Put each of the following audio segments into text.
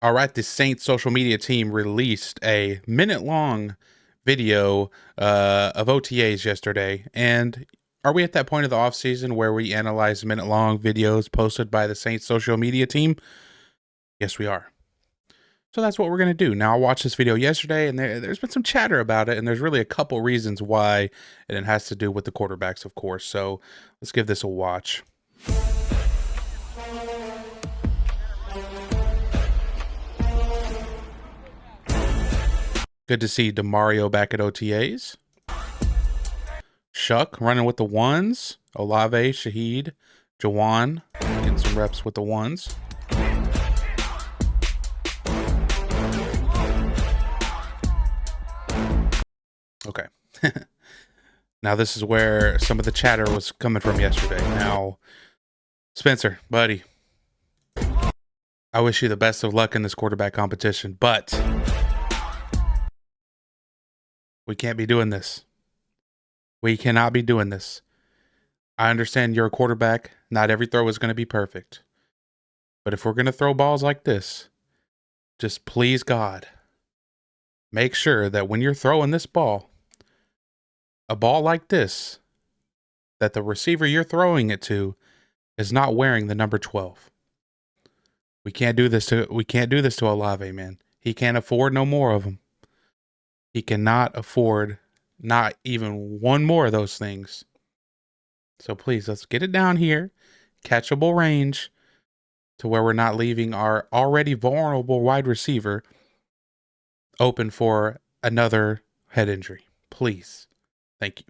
All right, the Saints social media team released a minute-long video of OTAs yesterday. And are we at that point of the offseason where we analyze minute-long videos posted by the Saints social media team? Yes, we are. So that's what we're going to do. Now, I watched this video yesterday, and there's been some chatter about it, and there's really a couple reasons why, and it has to do with the quarterbacks, of course. So let's give this a watch. Good to see DeMario back at OTAs. Shough running with the ones. Olave, Shough, Jawan getting some reps with the ones. Okay. Now this is where some of the chatter was coming from yesterday. Now, Spencer, buddy, I wish you the best of luck in this quarterback competition, but we can't be doing this. We cannot be doing this. I understand you're a quarterback. Not every throw is going to be perfect. But if we're going to throw balls like this, just please God, make sure that when you're throwing this ball, a ball like this, that the receiver you're throwing it to is not wearing the number 12. We can't do this to Olave, man. He can't afford no more of them. He cannot afford not even one more of those things. So please, let's get it down here, catchable range, to where we're not leaving our already vulnerable wide receiver open for another head injury. Please. Thank you.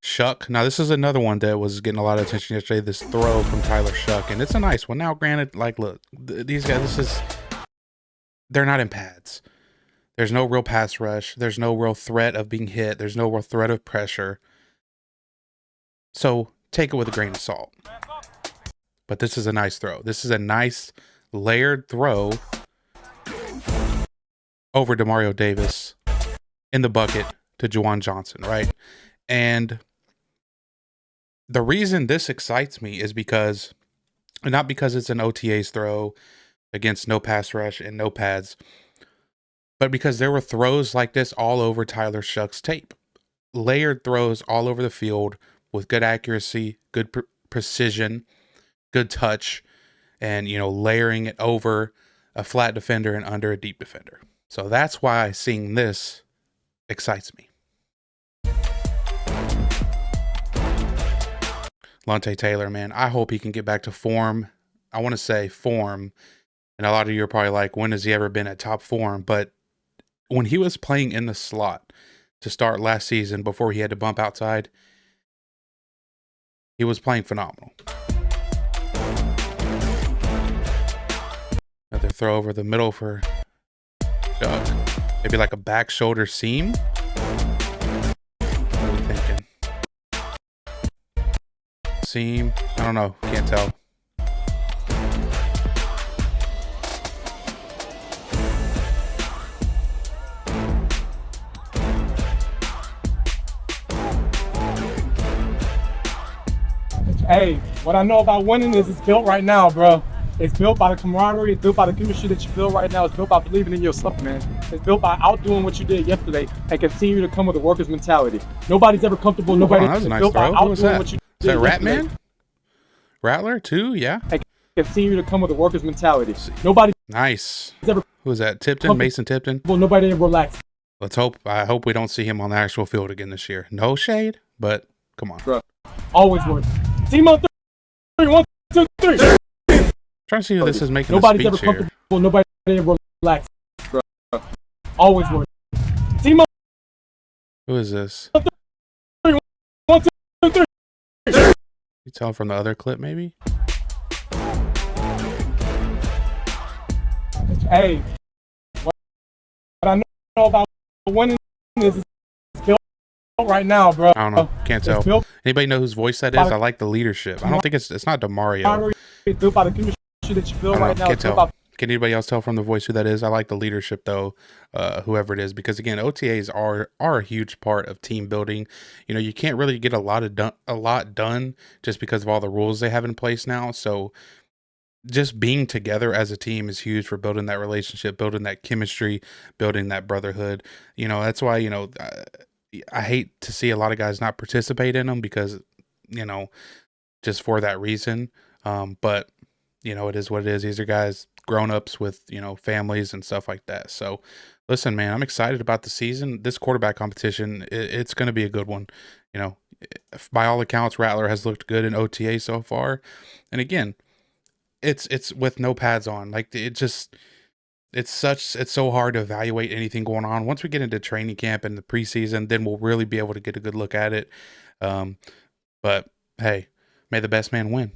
Shough. Now, this is another one that was getting a lot of attention yesterday, this throw from Tyler Shough, and it's a nice one. Now, granted, like, look, these guys, they're not in pads. There's no real pass rush. There's no real threat of being hit. There's no real threat of pressure. So take it with a grain of salt. But this is a nice throw. This is a nice layered throw over Demario Davis in the bucket to Juwan Johnson, right? And the reason this excites me is because, not because it's an OTAs throw against no pass rush and no pads, but because there were throws like this all over Tyler Shough's tape. Layered throws all over the field with good accuracy, good precision, good touch, and, you know, layering it over a flat defender and under a deep defender. So that's why seeing this excites me. Lante Taylor, man, I hope he can get back to form. I want to say form. And a lot of you are probably like, when has he ever been at top form? But when he was playing in the slot to start last season before he had to bump outside, he was playing phenomenal. Another throw over the middle for Shough. Maybe like a back shoulder seam. What are we thinking? Seam? I don't know. Can't tell. Hey, what I know about winning is it's built right now, bro. It's built by the camaraderie. It's built by the chemistry that you feel right now. It's built by believing in yourself, man. It's built by outdoing what you did yesterday and continue to come with a worker's mentality. Nobody's ever comfortable. Nobody. That was a nice built throw. by Who was that? what you Is that yesterday. Ratman? Rattler too? Yeah. And continue to come with a worker's mentality. Nobody. Nice. Ever Who was that? Tipton? Mason Tipton? Well, nobody ever relax. Let's hope. I hope we don't see him on the actual field again this year. No shade, but come on. Bro, always work. Team on 3. 1, 2, 3. Trying to see who this is making Nobody's the ever speech here. comfortable. Nobody ever relax. Bro, always work. Team on Who is this? 3. 1, 2, 3. You tell from the other clip, maybe? Hey, what I know about winning is it's built right now, bro. I don't know. Can't tell. Built Anybody know whose voice that is? I like the leadership. I don't think it's not DeMario. it's built by the chemistry that you feel I right don't know. now. Can't It's built tell. by Can anybody else tell from the voice who that is? I like the leadership though, whoever it is, because again, OTAs are a huge part of team building. You know, you can't really get a lot done just because of all the rules they have in place now. So just being together as a team is huge for building that relationship, building that chemistry, building that brotherhood. You know, that's why, I hate to see a lot of guys not participate in them because, you know, just for that reason. But it is what it is. These are guys grown ups with, families and stuff like that. So listen, man, I'm excited about the season. This quarterback competition, it's going to be a good one. You know, by all accounts, Rattler has looked good in OTA so far. And again, it's with no pads on. Like it's so hard to evaluate anything going on. Once we get into training camp and the preseason, then we'll really be able to get a good look at it. Um, but hey, may the best man win.